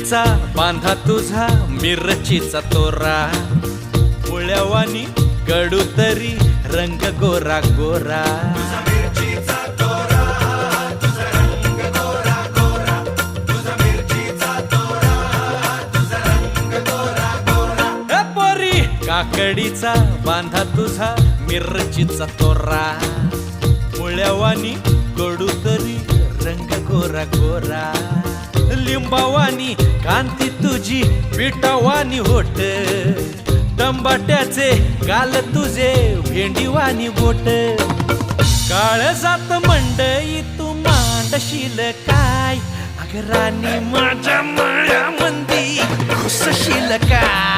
काकडीचा बांधा तुझा मिरचीचा तोरा मुळ्यावानी कडू तरी रंग गोरा गोरा काकडीचा बांधा तुझा मिरचीचा तोरा मुळ्यावानी कडू तरी रंग गोरा गोरा लिंबावानी कांती तुझी पिठावानी होट टंबाट्याचे गाल तुझे भेंडीवानी बोट काळजात मंडई तू मांडशील काय अगरानी माझ्या माळ्यामंदी घुसशील काय